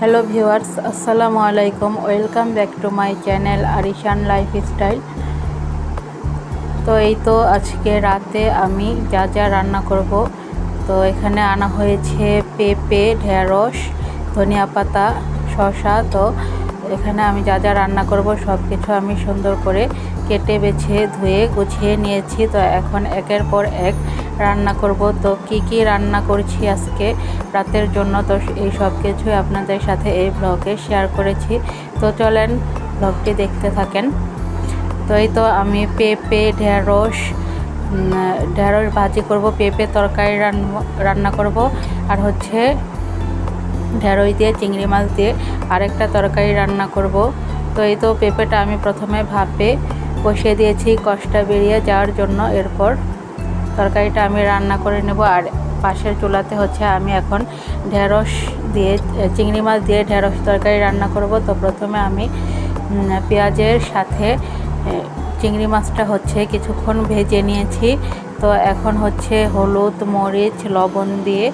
Hello viewers, আসসালামু আলাইকুম। Welcome back to my channel Arishan lifestyle. তো এই তো আজকে রাতে আমি যা যা রান্না করব, তো এখানে আনা হয়েছে পেঁপে, ঢেঁড়স, ধনিয়া পাতা, শসা। তো এখানে আমি যা যা রান্না করব সব কিছু আমি সুন্দর করে কেটে বেছে ধুয়ে গুছিয়ে নিয়েছি। তো এখন একের পর এক রান্না করব। তো কি কি রান্না করছি আজকে রাতের জন্য, তো এই সব কিছুই আপনাদের সাথে এই ব্লগে শেয়ার করেছি। তো চলেন ব্লগটি দেখতে থাকেন। তো এই তো আমি পেঁপে, ঢেঁড়স ভাজি করব, পেঁপে তরকারি রান্না করব, আর হচ্ছে ঢেঁড়স দিয়ে চিংড়ি মাছ দিয়ে আরেকটা তরকারি রান্না করব। তো এই তো পেঁপেটা আমি প্রথমে ভাপে বসিয়ে দিয়েছি কষটা বেরিয়ে যাওয়ার জন্য। এরপর তরকারিটা আমি রান্না করে নেব। আর পাশের চুলাতে হচ্ছে আমি এখন ঢেঁড়স দিয়ে চিংড়ি মাছ দিয়ে ঢেঁড়স তরকারি রান্না করব। তো প্রথমে আমি পেঁয়াজের সাথে চিংড়ি মাছটা হচ্ছে কিছুক্ষণ ভেজে নিয়েছি। তো এখন হচ্ছে হলুদ, মরিচ, লবণ দিয়ে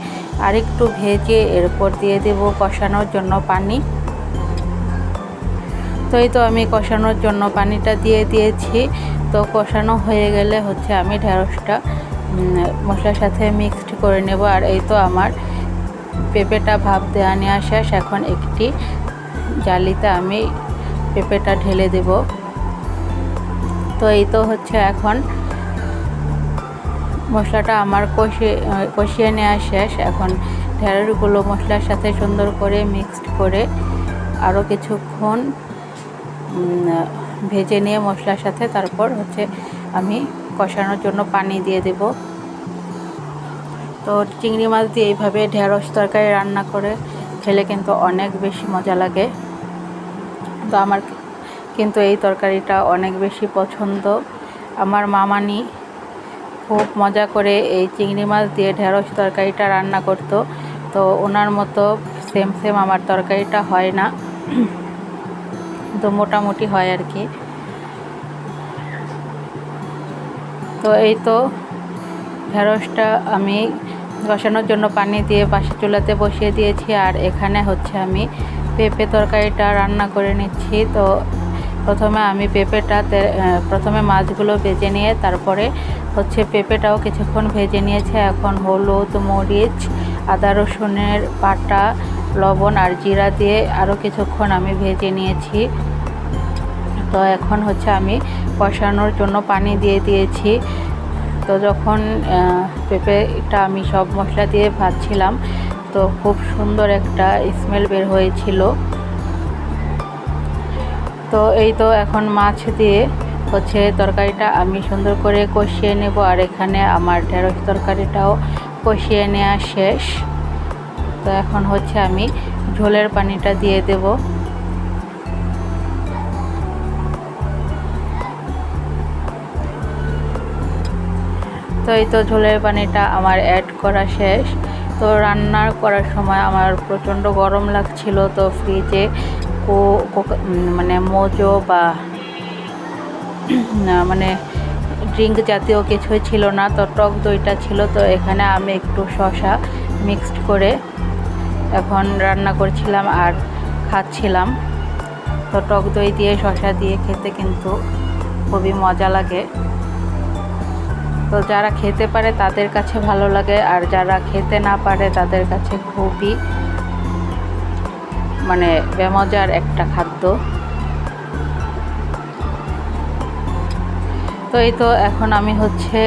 আরেকটু ভেজে এরপর দিয়ে দেব কষানোর জন্য পানি। তো এই তো আমি কষানোর জন্য পানিটা দিয়ে দিয়েছি। তো কষানো হয়ে গেলে হচ্ছে আমি ঢেঁড়সটা মশলার সাথে মিক্সড করে নেব। আর এই তো আমার পেঁপেটা ভাপ দেওয়া নেওয়া শেষ। এখন একটি জালিতে আমি পেঁপেটা ঢেলে দেব। তো এই তো হচ্ছে এখন মশলাটা আমার কষিয়ে নেওয়া শেষ। এখন ঢেঁড়সগুলো মশলার সাথে সুন্দর করে মিক্সড করে আরও কিছুক্ষণ ভেজে নিয়ে মশলার সাথে তারপর হচ্ছে আমি কষানোর জন্য পানি দিয়ে দেব। তো চিংড়ি মাছ দিয়ে এইভাবে ঢেঁড়স তরকারি রান্না করে খেলে কিন্তু অনেক বেশি মজা লাগে। তো আমার কিন্তু এই তরকারিটা অনেক বেশি পছন্দ। আমার মামানি খুব মজা করে এই চিংড়ি মাছ দিয়ে ঢেঁড়স তরকারিটা রান্না করতো। তো ওনার মতো সেম আমার তরকারিটা হয় না, তো মোটামুটি হয় আর কি। তো এই তো ঢেঁড়সটা আমি কষানোর জন্য পানি দিয়ে পাশে চুলাতে বসিয়ে দিয়েছি। আর এখানে হচ্ছে আমি পেঁপে তরকারিটা রান্না করে নিচ্ছি। তো প্রথমে আমি প্রথমে মাছগুলো ভেজে নিয়ে তারপরে হচ্ছে পেঁপেটাও কিছুক্ষণ ভেজে নিয়েছে। এখন হলুদ, মরিচ, আদা রসুনের বাটা, লবণ আর জিরা দিয়ে আরও কিছুক্ষণ আমি ভেজে নিয়েছি। তো এখন হচ্ছে আমি কষানোর জন্য পানি দিয়ে দিয়েছি। তো যখন পেঁপেটা আমি সব মশলা দিয়ে ভাজছিলাম, তো খুব সুন্দর একটা স্মেল বের হয়েছিল। তো এই তো এখন মাছ দিয়ে হচ্ছে তরকারিটা আমি সুন্দর করে কষিয়ে নেব। আর এখানে আমার ঢেঁড়স তরকারিটাও কষিয়ে নেওয়া শেষ। তো এখন হচ্ছে আমি ঝোলের পানিটা দিয়ে দেব। তো এই তো ঝোলের পানিটা আমার অ্যাড করা শেষ। তো রান্না করার সময় আমার প্রচণ্ড গরম লাগছিল। তো ফ্রিজে মানে মোজো বা মানে ড্রিঙ্ক জাতীয় কিছুই ছিল না। তো টক দইটা ছিল। তো এখানে আমি একটু শসা মিক্সড করে এখন রান্না করছিলাম আর খাচ্ছিলাম। তো টক দই দিয়ে শসা দিয়ে খেতে কিন্তু খুবই মজা লাগে। তো যারা খেতে পারে তাদের কাছে ভালো লাগে, আর যারা খেতে না পারে তাদের কাছে খুবই মানে বেমজার একটা খাদ্য। তো এই তো এখন আমি হচ্ছে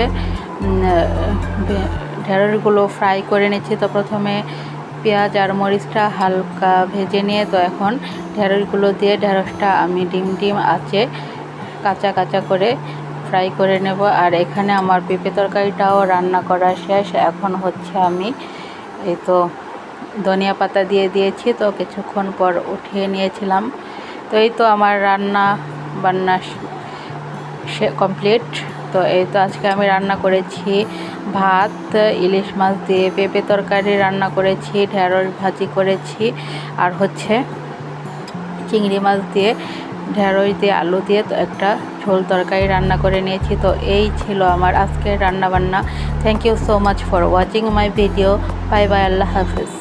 ঢেঁড়সগুলো ফ্রাই করে নিচ্ছি। তো প্রথমে পেঁয়াজ আর মরিচটা হালকা ভেজে নিয়ে তো এখন ঢেঁড়সগুলো দিয়ে ঢেঁড়সটা আমি ডিম আঁচে কাঁচা কাঁচা করে ফ্রাই করে নেব। আর এখানে আমার পেঁপে তরকারিটাও রান্না করা শেষ। এখন হচ্ছে আমি এই তো ধনিয়া পাতা দিয়ে দিয়েছি। তো কিছুক্ষণ পর উঠিয়ে নিয়েছিলাম। তো এই তো আমার রান্না বান্না কমপ্লিট। তো এই তো আজকে আমি রান্না করেছি ভাত, ইলিশ মাছ দিয়ে পেঁপে তরকারি রান্না করেছি, ঢেঁড়স ভাজি করেছি, আর হচ্ছে চিংড়ি মাছ দিয়ে ঢেঁড়স দিয়ে আলু দিয়ে তো একটা ঝোল তরকারি রান্না করে নিয়েছি। তো এই ছিল আমার আজকের রান্নাবান্না। Thank you so much for watching my video. Bye bye, আল্লাহ হাফিজ।